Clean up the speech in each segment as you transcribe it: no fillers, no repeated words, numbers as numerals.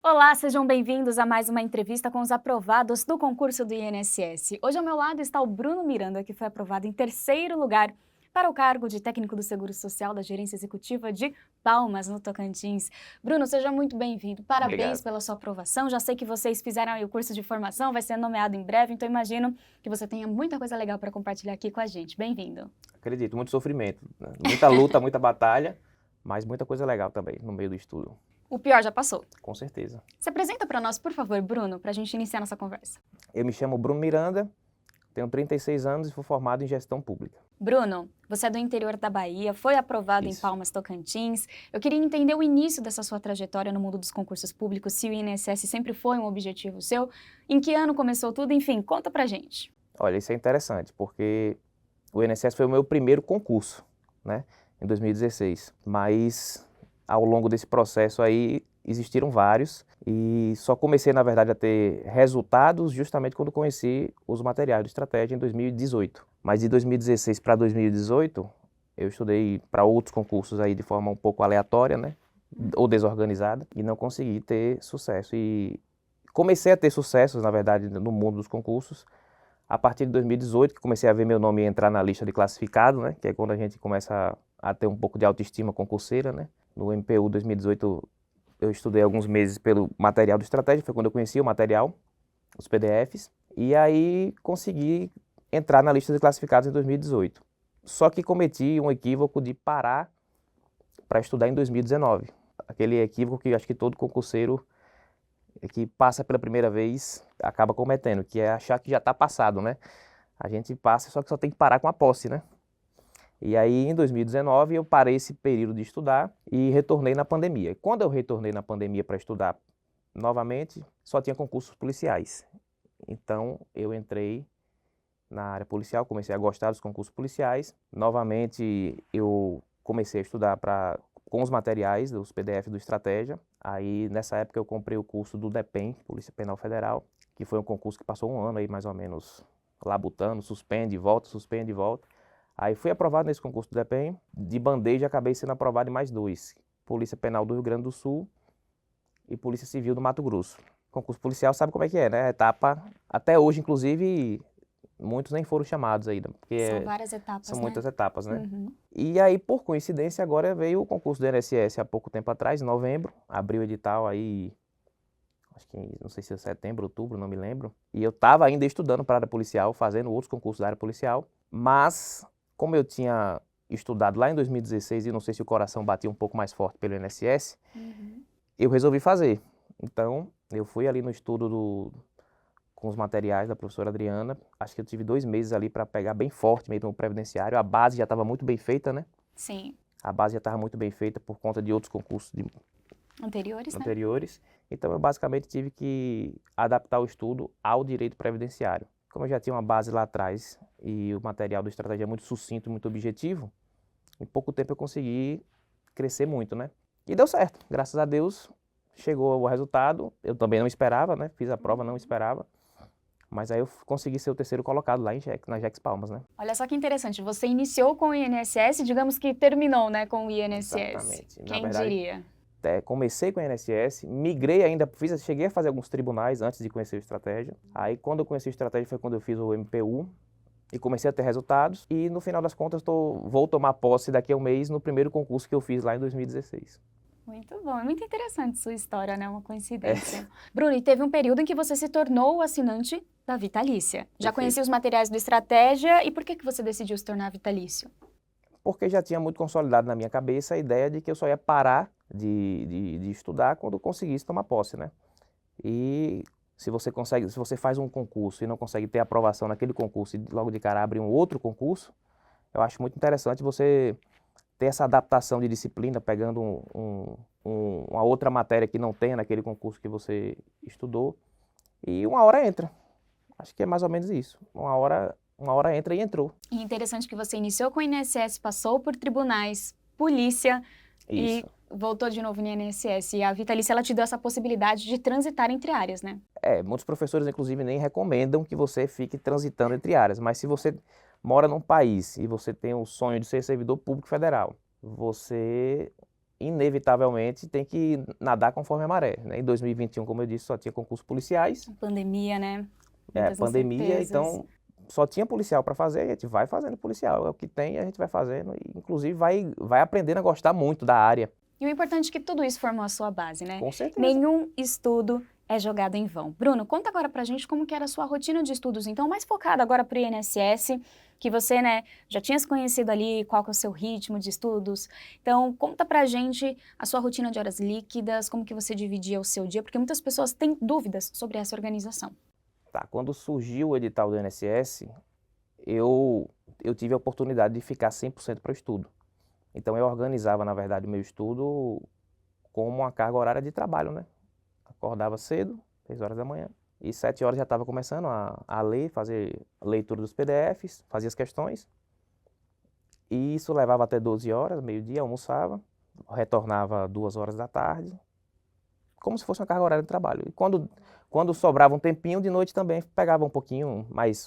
Olá, sejam bem-vindos a mais uma entrevista com os aprovados do concurso do INSS. Hoje ao meu lado está o Bruno Miranda, que foi aprovado em terceiro lugar para o cargo de técnico do Seguro Social da Gerência Executiva de Palmas, no Tocantins. Bruno, seja muito bem-vindo. Parabéns Obrigado. pela sua aprovação. Já sei que vocês fizeram aí o curso de formação, vai ser nomeado em breve, então imagino que você tenha muita coisa legal para compartilhar aqui com a gente. Bem-vindo. Acredito, muito sofrimento, né? Muita luta, muita batalha, mas muita coisa legal também no meio do estudo, O pior já passou. com certeza. Se apresenta para nós, por favor, Bruno, para a gente iniciar nossa conversa. Eu me chamo Bruno Miranda, tenho 36 anos e fui formado em gestão pública. Bruno, você é do interior da Bahia, foi aprovado em Isso. Palmas, Tocantins. Eu queria entender o início dessa sua trajetória no mundo dos concursos públicos, se o INSS sempre foi um objetivo seu, em que ano começou tudo, enfim, conta pra gente. Olha, isso é interessante, porque o INSS foi o meu primeiro concurso, né, em 2016. Mas ao longo desse processo aí existiram vários e só comecei, na verdade, a ter resultados justamente quando conheci os materiais do Estratégia em 2018. Mas de 2016 para 2018, eu estudei para outros concursos aí de forma um pouco aleatória, né, ou desorganizada, e não consegui ter sucesso. E comecei a ter sucessos, na verdade, no mundo dos concursos a partir de 2018, que comecei a ver meu nome entrar na lista de classificado, né, que é quando a gente começa a ter um pouco de autoestima concurseira, né. No MPU 2018, eu estudei alguns meses pelo material do Estratégia, foi quando eu conheci o material, os PDFs, e aí consegui entrar na lista de classificados em 2018. Só que cometi um equívoco de parar para estudar em 2019. Aquele equívoco que acho que todo concurseiro que passa pela primeira vez acaba cometendo, que é achar que já está passado, né? A gente passa, só que só tem que parar com a posse, né? E aí, em 2019, eu parei esse período de estudar e retornei na pandemia. E quando eu retornei na pandemia para estudar novamente, só tinha concursos policiais. Então, eu entrei na área policial, comecei a gostar dos concursos policiais. Novamente, eu comecei a estudar com os materiais dos PDF do Estratégia. Aí, nessa época, eu comprei o curso do DEPEN, Polícia Penal Federal, que foi um concurso que passou um ano aí, mais ou menos, labutando, suspende, volta, suspende, volta. Aí fui aprovado nesse concurso do DEPEN, de bandeja acabei sendo aprovado em mais dois, Polícia Penal do Rio Grande do Sul e Polícia Civil do Mato Grosso. Concurso policial sabe como é que é, né? Etapa, até hoje, inclusive, muitos nem foram chamados ainda, São porque várias são etapas, né? muitas etapas, né? Uhum. E aí, por coincidência, agora veio o concurso do INSS há pouco tempo atrás, em novembro, abriu o edital aí, acho que não sei se é setembro, outubro, não me lembro. E eu estava ainda estudando para a área policial, fazendo outros concursos da área policial, mas como eu tinha estudado lá em 2016 e não sei se o coração batia um pouco mais forte pelo INSS, Uhum. eu resolvi fazer. Então, eu fui ali no estudo com os materiais da professora Adriana. Acho que eu tive 2 meses ali para pegar bem forte mesmo no previdenciário. A base já estava muito bem feita, né? Sim, A base já estava muito bem feita por conta de outros concursos anteriores, né? anteriores. Então, eu basicamente tive que adaptar o estudo ao direito previdenciário. Como eu já tinha uma base lá atrás e o material do Estratégia é muito sucinto, muito objetivo, em pouco tempo eu consegui crescer muito, né? E deu certo, graças a Deus chegou o resultado. Eu também não esperava, né? Fiz a prova, não esperava. Mas aí eu consegui ser o terceiro colocado lá na Jex Palmas, né? Olha só que interessante, você iniciou com o INSS, digamos que terminou, né, com o INSS. Exatamente. Na Quem verdade, diria? comecei com o INSS, migrei ainda, cheguei a fazer alguns tribunais antes de conhecer o Estratégia. Aí quando eu conheci o Estratégia foi quando eu fiz o MPU e comecei a ter resultados. E no final das contas vou tomar posse daqui a um mês no primeiro concurso que eu fiz lá em 2016. Muito bom, é muito interessante sua história, né? Uma É, coincidência. Bruno, e teve um período em que você se tornou o assinante da Vitalícia. Já conhecia perfeito. os materiais do Estratégia e por que você decidiu se tornar vitalício? Porque já tinha muito consolidado na minha cabeça a ideia de que eu só ia parar de estudar quando conseguisse tomar posse, né? E se você faz um concurso e não consegue ter aprovação naquele concurso e logo de cara abre um outro concurso, eu acho muito interessante você ter essa adaptação de disciplina, pegando uma outra matéria que não tenha naquele concurso que você estudou, e uma hora entra. Acho que é mais ou menos isso. Uma hora entra e entrou. E é interessante que você iniciou com o INSS, passou por tribunais, polícia e Isso. voltou de novo no INSS. E a Vitalícia, ela te deu essa possibilidade de transitar entre áreas, né? Muitos professores, inclusive, nem recomendam que você fique transitando entre áreas, mas se você mora num país e você tem o sonho de ser servidor público federal, você inevitavelmente tem que nadar conforme a maré, né? Em 2021, como eu disse, só tinha concursos policiais, Pandemia, né? Muitas pandemia, incertezas. então só tinha policial para fazer, a gente vai fazendo policial, é o que tem, a gente vai fazendo e inclusive vai aprendendo a gostar muito da área. E o importante é que tudo isso formou a sua base, né? Com certeza. Nenhum estudo é jogado em vão. Bruno, conta agora pra gente como que era a sua rotina de estudos, então, mais focada agora pro INSS, que você, né, já tinha se conhecido ali, qual que é o seu ritmo de estudos. Então, conta pra gente a sua rotina de horas líquidas, como que você dividia o seu dia, porque muitas pessoas têm dúvidas sobre essa organização. Tá, quando surgiu o edital do INSS, eu tive a oportunidade de ficar 100% para o estudo. Então eu organizava, na verdade, o meu estudo como uma carga horária de trabalho, né? Acordava cedo, 6 horas da manhã, e 7 horas já estava começando a ler, fazer a leitura dos PDFs, fazia as questões. E isso levava até 12 horas, meio-dia, almoçava, retornava 2 horas da tarde, como se fosse uma carga horária de trabalho. E quando sobrava um tempinho, de noite também pegava um pouquinho,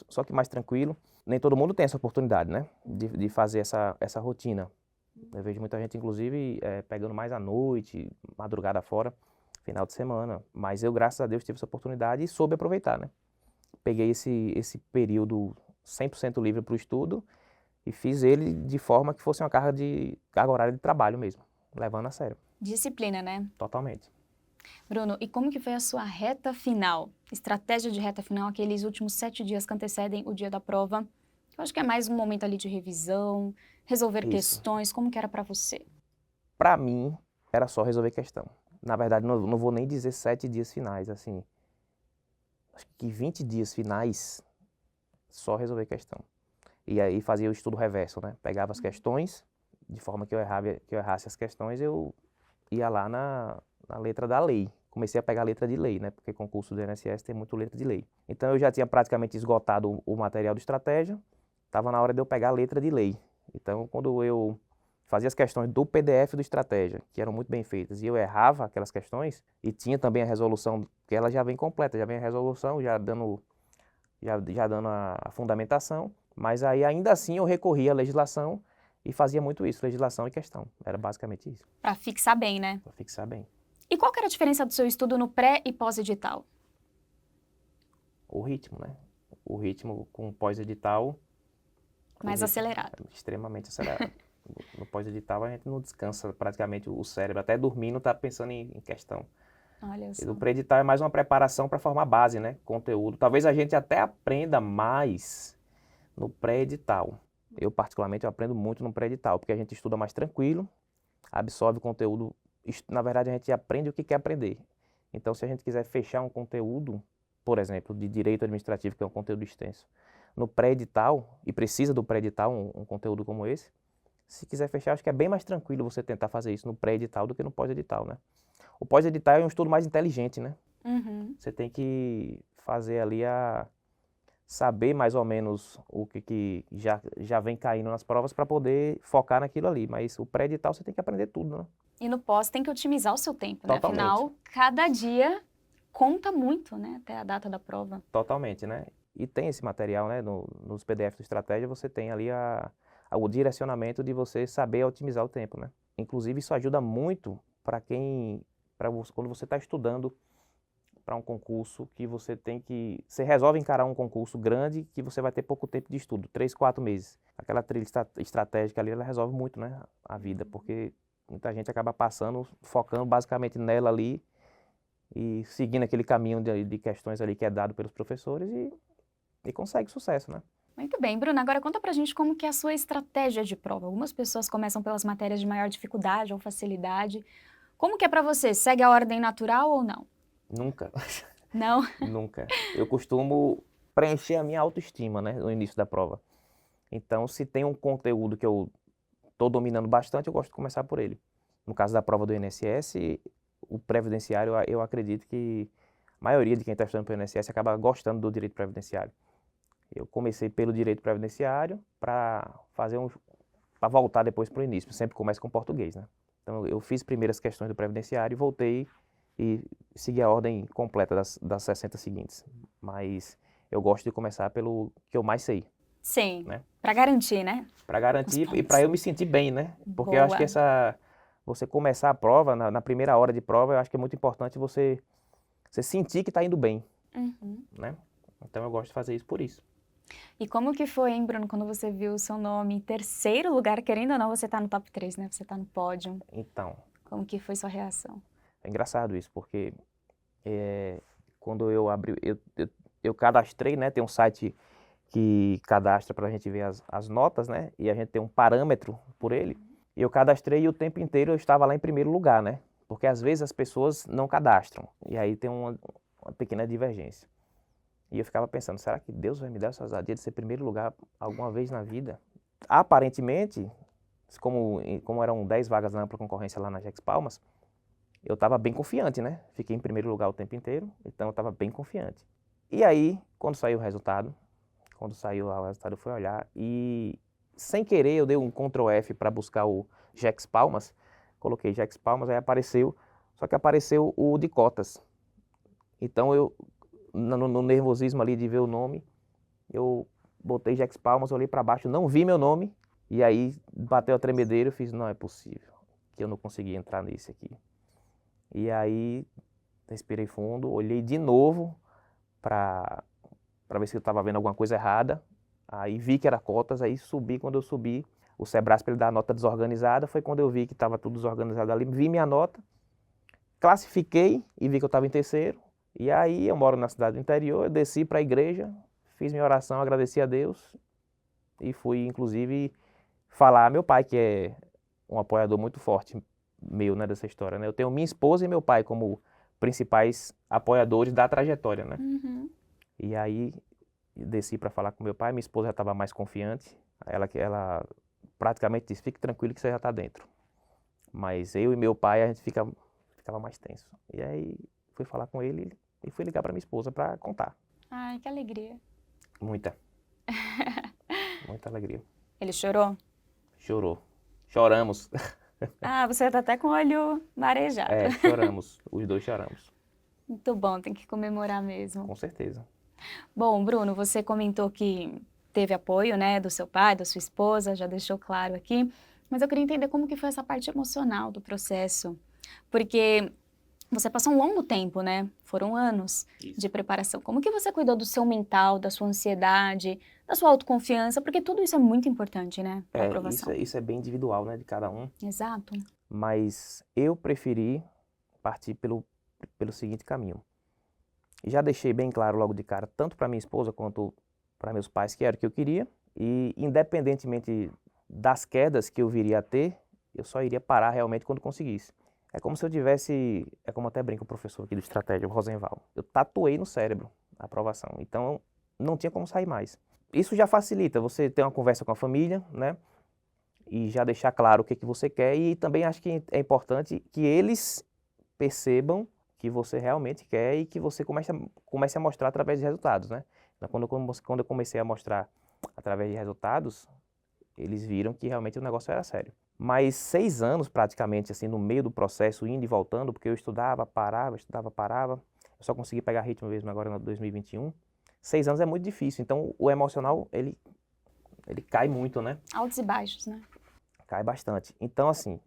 só que mais tranquilo. Nem todo mundo tem essa oportunidade, né? De fazer essa rotina. Eu vejo muita gente, inclusive, pegando mais à noite, madrugada fora, final de semana. Mas eu, graças a Deus, tive essa oportunidade e soube aproveitar, né? Peguei esse período 100% livre para o estudo e fiz ele de forma que fosse uma carga horária de trabalho mesmo, levando a sério. Disciplina, né? Totalmente. Bruno, e como que foi a sua reta final? Estratégia de reta final, aqueles últimos 7 dias que antecedem o dia da prova. Eu acho que é mais um momento ali de revisão, resolver Isso. questões. Como que era pra você? Para mim, era só resolver questão. Na verdade, não vou nem dizer 7 dias finais, assim. Acho que 20 dias finais, só resolver questão. E aí fazia o estudo reverso, né? Pegava as questões, de forma que eu errasse as questões, eu ia lá na letra da lei. Comecei a pegar a letra de lei, né? Porque concurso do INSS tem muito letra de lei. Então eu já tinha praticamente esgotado o material de estratégia, estava na hora de eu pegar a letra de lei. Então quando eu fazia as questões do PDF do estratégia, que eram muito bem feitas, e eu errava aquelas questões, e tinha também a resolução, que ela já vem completa, já vem a resolução, já dando a fundamentação, mas aí ainda assim eu recorria à legislação e fazia muito isso, legislação e questão. Era basicamente isso. Pra fixar bem, né? Para fixar bem. E qual que era a diferença do seu estudo no pré e pós-edital? O ritmo, né? O ritmo com pós-edital... Mais acelerado. Extremamente acelerado. No pós-edital a gente não descansa praticamente o cérebro, até dormindo tá pensando em questão. Olha só. E no pré-edital é mais uma preparação para formar base, né? Conteúdo. Talvez a gente até aprenda mais no pré-edital. Eu, particularmente, eu aprendo muito no pré-edital, porque a gente estuda mais tranquilo, absorve o conteúdo. Na verdade, a gente aprende o que quer aprender. Então, se a gente quiser fechar um conteúdo, por exemplo, de direito administrativo, que é um conteúdo extenso, no pré-edital, e precisa do pré-edital, um conteúdo como esse, se quiser fechar, acho que é bem mais tranquilo você tentar fazer isso no pré-edital do que no pós-edital, né? O pós-edital é um estudo mais inteligente, né? Uhum. Você tem que fazer ali saber mais ou menos o que já vem caindo nas provas para poder focar naquilo ali. Mas o pré-edital você tem que aprender tudo, né? E no pós tem que otimizar o seu tempo, né? Totalmente. Afinal, cada dia conta muito, né? Até a data da prova. Totalmente, né? E tem esse material, né? Nos PDF do Estratégia você tem ali o direcionamento de você saber otimizar o tempo, né? Inclusive isso ajuda muito para quando você está estudando para um concurso que você resolve encarar um concurso grande que você vai ter pouco tempo de estudo, 3, 4 meses. Aquela trilha estratégica ali, ela resolve muito, né, a vida, porque muita gente acaba focando basicamente nela ali e seguindo aquele caminho de questões ali que é dado pelos professores e consegue sucesso, né? Muito bem, Bruna, agora conta pra gente como que é a sua estratégia de prova. Algumas pessoas começam pelas matérias de maior dificuldade ou facilidade. Como que é pra você? Segue a ordem natural ou não? Nunca. Não? Nunca. Eu costumo preencher a minha autoestima, né, no início da prova. Então, se tem um conteúdo que eu estou dominando bastante, eu gosto de começar por ele. No caso da prova do INSS, o previdenciário, eu acredito que a maioria de quem está estudando para o INSS acaba gostando do direito previdenciário. Eu comecei pelo direito previdenciário para voltar depois para o início. Sempre começo com português, né? Então, eu fiz primeiro as questões do previdenciário e voltei e segui a ordem completa das 60 seguintes. Mas eu gosto de começar pelo que eu mais sei. Sim, né? pra garantir, né? Para garantir Os e pontos. para eu me sentir bem, né? Porque eu acho que Boa. você começar a prova, na primeira hora de prova, eu acho que é muito importante você sentir que está indo bem, né? Então eu gosto de fazer isso por isso. E como que foi, hein, Bruno, quando você viu o seu nome em terceiro lugar, querendo ou não, você tá no top 3, né? Você tá no pódio. Então, Como que foi sua reação? é engraçado isso, porque quando eu abri, eu cadastrei, né? Tem um site que cadastra para a gente ver as notas, né? E a gente tem um parâmetro por ele. E eu cadastrei e o tempo inteiro eu estava lá em primeiro lugar, né? Porque às vezes as pessoas não cadastram. E aí tem uma pequena divergência. E eu ficava pensando, será que Deus vai me dar essa ousadia de ser primeiro lugar alguma vez na vida? Aparentemente, como eram 10 vagas na ampla concorrência lá na Jex Palmas, eu estava bem confiante, né? Fiquei em primeiro lugar o tempo inteiro, então eu estava bem confiante. E aí, quando saiu o resultado, eu fui olhar e, sem querer, eu dei um Ctrl F para buscar o Jex Palmas, coloquei Jex Palmas, aí apareceu, só que apareceu o de cotas. Então eu, no nervosismo ali de ver o nome, eu botei Jex Palmas, olhei para baixo, não vi meu nome, e aí bateu a tremedeira, eu fiz, não é possível, que eu não consegui entrar nesse aqui. E aí, respirei fundo, olhei de novo para ver se eu estava vendo alguma coisa errada. Aí vi que era cotas, aí subi. Quando eu subi, o Sebrasp ele dá a nota desorganizada. Foi quando eu vi que estava tudo desorganizado ali. Vi minha nota, classifiquei e vi que eu estava em terceiro. E aí eu moro na cidade do interior, eu desci para a igreja, fiz minha oração, agradeci a Deus e fui, inclusive, falar a meu pai, que é um apoiador muito forte meu, né, dessa história, né? Eu tenho minha esposa e meu pai como principais apoiadores da trajetória, né? E aí desci para falar com meu pai, minha esposa já estava mais confiante, ela praticamente disse, fique tranquilo que você já está dentro. Mas eu e meu pai, a gente ficava mais tenso. E aí fui falar com ele e fui ligar para minha esposa para contar. Ai, que alegria. Muita. Muita alegria. Ele chorou? Chorou. Choramos. Ah, você tá até com o olho marejado. Choramos. Os dois choramos. Muito bom, tem que comemorar mesmo. Com certeza. Bom, Bruno, você comentou que teve apoio, né, do seu pai, da sua esposa, já deixou claro aqui, mas eu queria entender como que foi essa parte emocional do processo, porque você passou um longo tempo, né? Foram anos de preparação. Como que você cuidou do seu mental, da sua ansiedade, da sua autoconfiança? Porque tudo isso é muito importante, né, para aprovação. Isso é bem individual, né, de cada um. Exato. Mas eu preferi partir pelo seguinte caminho. Já deixei bem claro logo de cara, tanto para minha esposa quanto para meus pais, que era o que eu queria. E independentemente das quedas que eu viria a ter, eu só iria parar realmente quando conseguisse. É como se eu tivesse, é como até brinca o professor aqui do Estratégia, o Rosenval. Eu tatuei no cérebro a aprovação, então não tinha como sair mais. Isso já facilita você ter uma conversa com a família, né? E já deixar claro o que você quer. E também acho que é importante que eles percebam que você realmente quer e que você comece a mostrar através de resultados, né? Então, quando eu comecei a mostrar através de resultados, eles viram que realmente o negócio era sério. Mas 6 anos praticamente, assim, no meio do processo, indo e voltando, porque eu estudava, parava, eu só consegui pegar ritmo mesmo agora no 2021. 6 anos é muito difícil, então o emocional, ele cai muito, né? Altos e baixos, né? Cai bastante. Então, assim,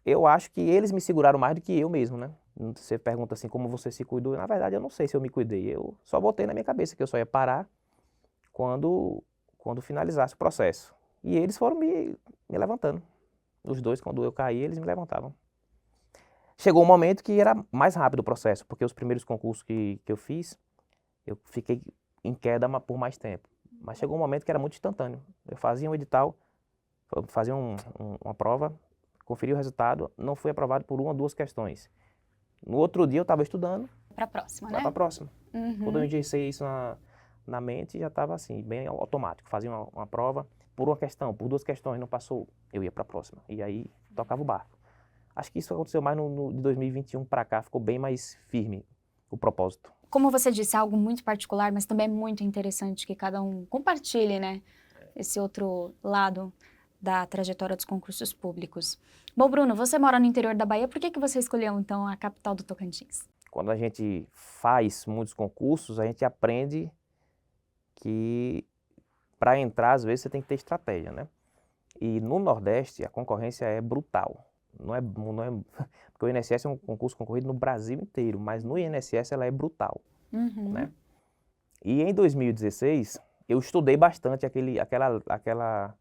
eu acho que eles me seguraram mais do que eu mesmo, né? Você pergunta assim, como você se cuidou? Na verdade, eu não sei se eu me cuidei. Eu só botei na minha cabeça que eu só ia parar quando finalizasse o processo. E eles foram me levantando. Os dois, quando eu caí, eles me levantavam. Chegou um momento que era mais rápido o processo, porque os primeiros concursos que eu fiz, eu fiquei em queda por mais tempo. Mas chegou um momento que era muito instantâneo. Eu fazia um edital, fazia uma prova, conferia o resultado, não fui aprovado por 1 ou 2 questões. No outro dia eu estava estudando. Para a próxima, né? Vai para a próxima. Quando eu engessei isso na mente, já estava assim, bem automático. Fazia uma prova por uma questão, por 2 questões, não passou, eu ia para a próxima. E aí tocava o barco. Acho que isso aconteceu mais de 2021 para cá, ficou bem mais firme o propósito. Como você disse, é algo muito particular, mas também é muito interessante que cada um compartilhe, né, esse outro lado da trajetória dos concursos públicos. Bom, Bruno, você mora no interior da Bahia, por que você escolheu, então, a capital do Tocantins? Quando a gente faz muitos concursos, a gente aprende que para entrar, às vezes, você tem que ter estratégia, né? E no Nordeste, a concorrência é brutal. Porque o INSS é um concurso concorrido no Brasil inteiro, mas no INSS ela é brutal, né? E em 2016, eu estudei bastante aquela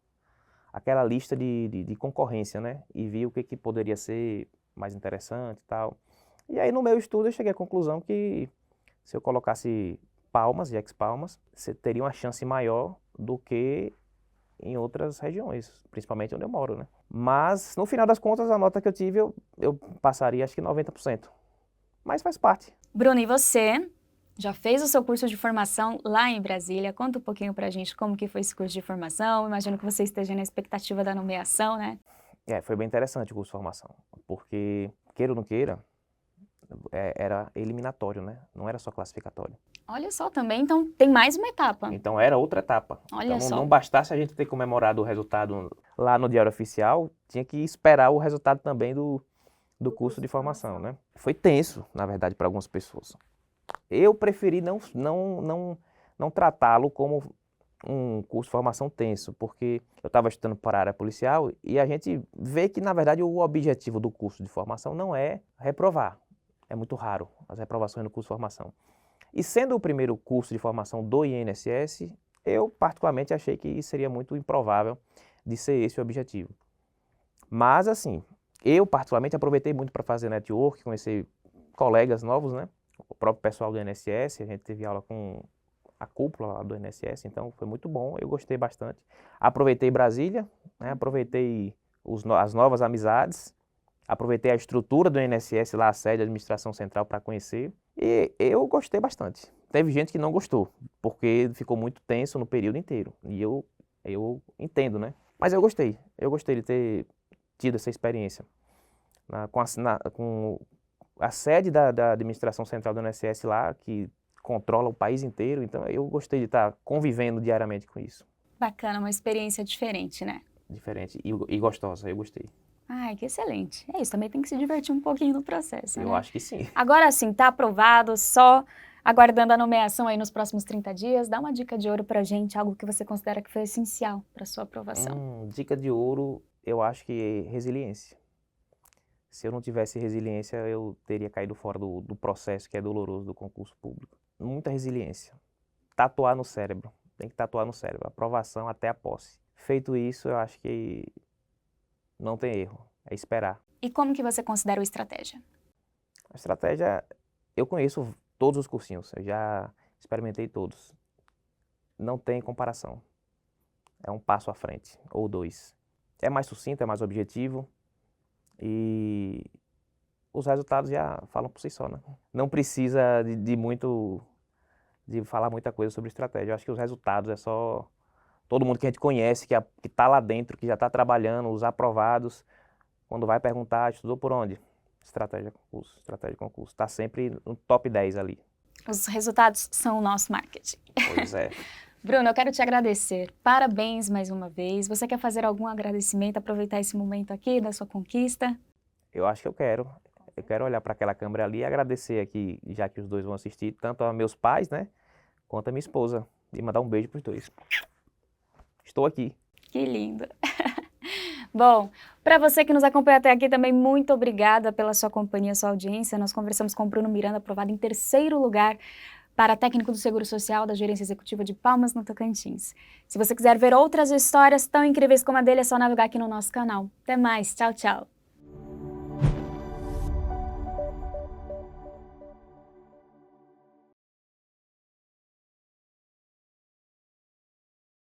lista de concorrência, né? E vi o que poderia ser mais interessante e tal. E aí, no meu estudo, eu cheguei à conclusão que se eu colocasse Palmas e ex-Palmas, você teria uma chance maior do que em outras regiões, principalmente onde eu moro, né? Mas, no final das contas, a nota que eu tive, eu passaria acho que 90%. Mas faz parte. Bruno, e você já fez o seu curso de formação lá em Brasília? Conta um pouquinho pra gente como que foi esse curso de formação. Imagino que você esteja na expectativa da nomeação, né? Foi bem interessante o curso de formação, porque, queira ou não queira, era eliminatório, né? Não era só classificatório. Olha só também, então tem mais uma etapa. Então era outra etapa. Olha Então só. não bastasse a gente ter comemorado o resultado lá no Diário Oficial, tinha que esperar o resultado também do curso de formação, né? Foi tenso, na verdade, para algumas pessoas. Eu preferi não tratá-lo como um curso de formação tenso, porque eu estava estudando para a área policial e a gente vê que, na verdade, o objetivo do curso de formação não é reprovar. É muito raro as reprovações no curso de formação. E sendo o primeiro curso de formação do INSS, eu particularmente achei que seria muito improvável de ser esse o objetivo. Mas assim, eu particularmente aproveitei muito para fazer network, conhecer colegas novos, né? O próprio pessoal do INSS, a gente teve aula com a cúpula lá do INSS, então foi muito bom, eu gostei bastante. Aproveitei Brasília, né? Aproveitei as novas amizades, aproveitei a estrutura do INSS lá, a sede da administração central para conhecer. E eu gostei bastante. Teve gente que não gostou, porque ficou muito tenso no período inteiro. E eu entendo, né? Mas eu gostei de ter tido essa experiência. Com a sede da administração central do INSS lá, que controla o país inteiro. Então eu gostei de estar convivendo diariamente com isso. Bacana, uma experiência diferente, né? Diferente e gostosa, eu gostei. Ai, que excelente. É isso, também tem que se divertir um pouquinho no processo, né? Eu acho que sim. Agora sim, tá aprovado, só aguardando a nomeação aí nos próximos 30 dias. Dá uma dica de ouro pra gente, algo que você considera que foi essencial para sua aprovação. Dica de ouro, eu acho que é resiliência. Se eu não tivesse resiliência, eu teria caído fora do processo que é doloroso do concurso público. Muita resiliência. Tatuar no cérebro. Tem que tatuar no cérebro. Aprovação até a posse. Feito isso, eu acho que não tem erro. É esperar. E como que você considera o estratégia? A estratégia, eu conheço todos os cursinhos. Eu já experimentei todos. Não tem comparação. É um passo à frente, ou dois. É mais sucinto, é mais objetivo. E os resultados já falam por si só, né? Não precisa de falar muita coisa sobre estratégia. Eu acho que os resultados é só todo mundo que a gente conhece, que está lá dentro, que já está trabalhando, os aprovados, quando vai perguntar, estudou por onde? Estratégia concurso. Está sempre no top 10 ali. Os resultados são o nosso marketing. Pois é. Bruno, eu quero te agradecer. Parabéns mais uma vez. Você quer fazer algum agradecimento, aproveitar esse momento aqui da sua conquista? Eu acho que eu quero. Eu quero olhar para aquela câmera ali e agradecer aqui, já que os dois vão assistir, tanto a meus pais, né, quanto a minha esposa. E mandar um beijo para os dois. Estou aqui. Que lindo. Bom, para você que nos acompanha até aqui também, muito obrigada pela sua companhia, sua audiência. Nós conversamos com o Bruno Miranda, aprovado em 3º lugar para técnico do Seguro Social da Gerência Executiva de Palmas, no Tocantins. Se você quiser ver outras histórias tão incríveis como a dele, é só navegar aqui no nosso canal. Até mais, tchau, tchau!